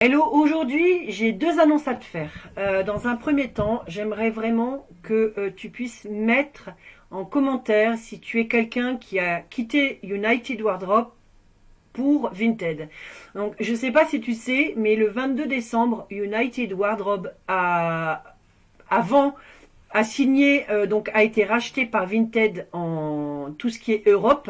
Hello, aujourd'hui j'ai deux annonces à te faire. Dans un premier temps, j'aimerais vraiment que tu puisses mettre en commentaire si tu es quelqu'un qui a quitté United Wardrobe pour Vinted. Donc je sais pas si tu sais, mais le 22 décembre, United Wardrobe a signé, donc a été racheté par Vinted en tout ce qui est Europe.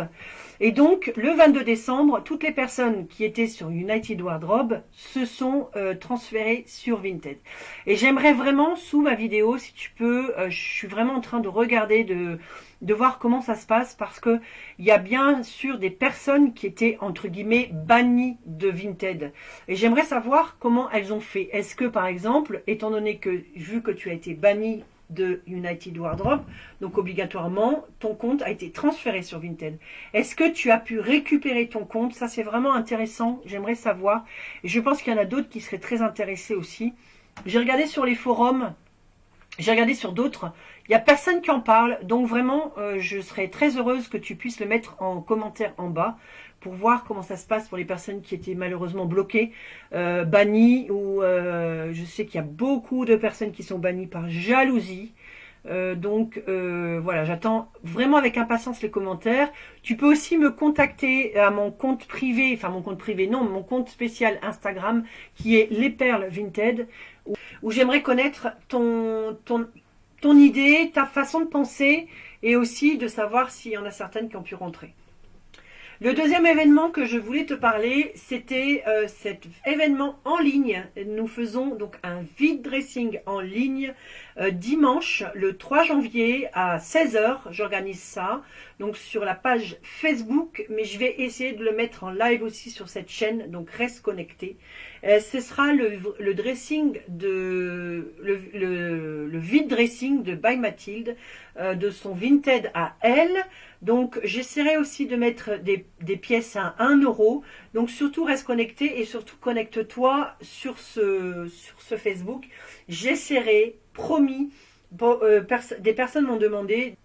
Et donc, le 22 décembre, toutes les personnes qui étaient sur United Wardrobe se sont transférées sur Vinted. Et j'aimerais vraiment, sous ma vidéo, si tu peux, je suis vraiment en train de regarder, de voir comment ça se passe, parce que il y a bien sûr des personnes qui étaient, entre guillemets, bannies de Vinted. Et j'aimerais savoir comment elles ont fait. Est-ce que, par exemple, étant donné que, vu que tu as été banni de United Wardrobe, donc obligatoirement ton compte a été transféré sur Vinted. Est-ce que tu as pu récupérer ton compte? Ça c'est vraiment intéressant, j'aimerais savoir, et je pense qu'il y en a d'autres qui seraient très intéressés aussi. J'ai regardé sur les forums, j'ai regardé sur d'autres, il n'y a personne qui en parle, donc vraiment je serais très heureuse que tu puisses le mettre en commentaire en bas pour voir comment ça se passe pour les personnes qui étaient malheureusement bloquées, bannies, ou je sais qu'il y a beaucoup de personnes qui sont bannies par jalousie. Voilà, j'attends vraiment avec impatience les commentaires. Tu peux aussi me contacter à mon compte privé, enfin mon compte privé, non, mon compte spécial Instagram qui est Les Perles Vinted, où j'aimerais connaître ton idée, ta façon de penser, et aussi de savoir s'il y en a certaines qui ont pu rentrer. Le deuxième événement que je voulais te parler, c'était cet événement en ligne. Nous faisons donc un vide dressing en ligne dimanche, le 3 janvier à 16 h. J'organise ça donc sur la page Facebook, mais je vais essayer de le mettre en live aussi sur cette chaîne, donc reste connecté. Ce sera le dressing le vide dressing de By Mathilde, de son Vinted à elle. Donc j'essaierai aussi de mettre des pièces à 1 euro. Donc surtout reste connecté, et surtout connecte-toi sur ce Facebook. J'essaierai, promis. Des personnes m'ont demandé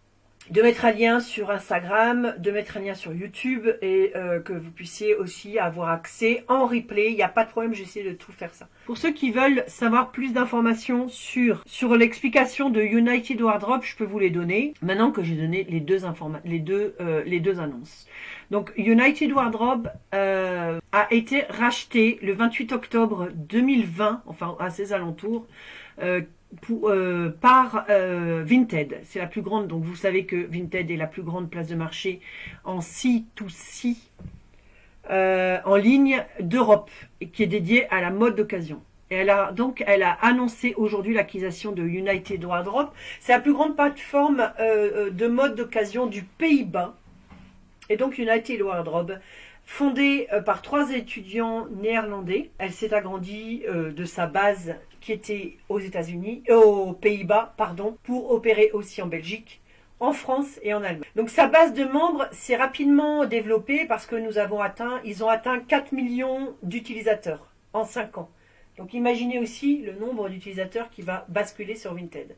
de mettre un lien sur Instagram, de mettre un lien sur YouTube, et que vous puissiez aussi avoir accès en replay. Il n'y a pas de problème, j'essaie de tout faire ça. Pour ceux qui veulent savoir plus d'informations sur l'explication de United Wardrobe, je peux vous les donner maintenant que j'ai donné les deux annonces. Donc United Wardrobe a été racheté le 28 octobre 2020, enfin à ses alentours, par Vinted. C'est la plus grande, donc vous savez que Vinted est la plus grande place de marché en C2C en ligne d'Europe, et qui est dédiée à la mode d'occasion. Et elle a annoncé aujourd'hui l'acquisition de United Wardrobe. C'est la plus grande plateforme de mode d'occasion du Pays-Bas. Et donc United Wardrobe, fondée par 3 étudiants néerlandais, elle s'est agrandie de sa base qui était aux Pays-Bas, pardon, pour opérer aussi en Belgique, en France et en Allemagne. Donc sa base de membres s'est rapidement développée parce que ils ont atteint 4 millions d'utilisateurs en 5 ans. Donc imaginez aussi le nombre d'utilisateurs qui va basculer sur Vinted.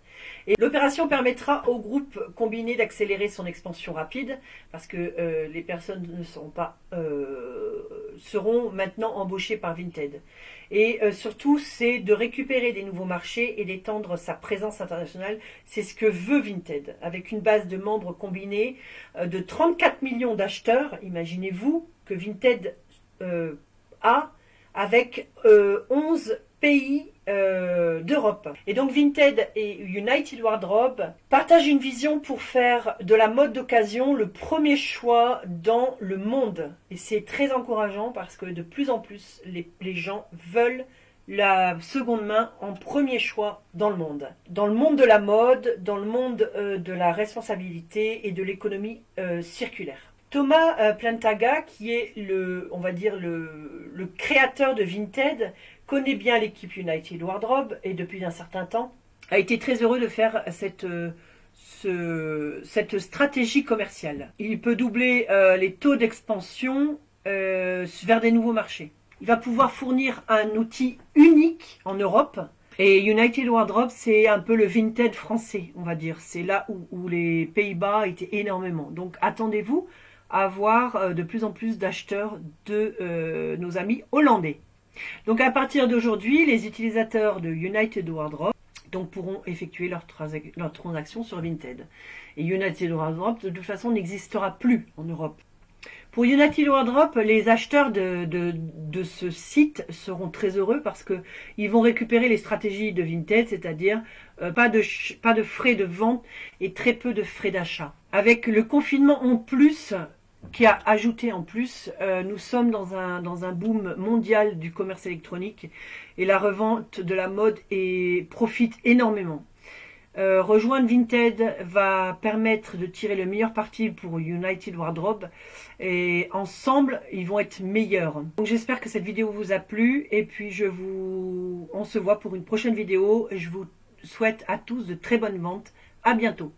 Et l'opération permettra au groupe combiné d'accélérer son expansion rapide, parce que les personnes seront maintenant embauchées par Vinted. Et surtout, c'est de récupérer des nouveaux marchés et d'étendre sa présence internationale. C'est ce que veut Vinted, avec une base de membres combinée de 34 millions d'acheteurs. Imaginez-vous que Vinted a, avec 11 pays d'Europe. Et donc Vinted et United Wardrobe partagent une vision pour faire de la mode d'occasion le premier choix dans le monde. Et c'est très encourageant parce que de plus en plus, les gens veulent la seconde main en premier choix dans le monde. Dans le monde de la mode, dans le monde de la responsabilité et de l'économie circulaire. Thomas Plantaga, qui est le créateur de Vinted, connaît bien l'équipe United Wardrobe, et depuis un certain temps a été très heureux de faire cette stratégie commerciale. Il peut doubler les taux d'expansion vers des nouveaux marchés. Il va pouvoir fournir un outil unique en Europe. Et United Wardrobe, c'est un peu le Vinted français, on va dire. C'est là où les Pays-Bas étaient énormément. Donc attendez-vous à avoir de plus en plus d'acheteurs de nos amis hollandais. Donc à partir d'aujourd'hui, les utilisateurs de United Wardrobe pourront effectuer leurs transactions sur Vinted. Et United Wardrobe, de toute façon, n'existera plus en Europe. Pour United Wardrobe, les acheteurs de ce site seront très heureux parce qu'ils vont récupérer les stratégies de Vinted, c'est-à-dire pas de frais de vente et très peu de frais d'achat. Avec le confinement en plus, qui a ajouté en plus, nous sommes dans un boom mondial du commerce électronique et la revente de la mode profite énormément. Rejoindre Vinted va permettre de tirer le meilleur parti pour United Wardrobe et ensemble ils vont être meilleurs. Donc j'espère que cette vidéo vous a plu et puis on se voit pour une prochaine vidéo. Je vous souhaite à tous de très bonnes ventes. À bientôt.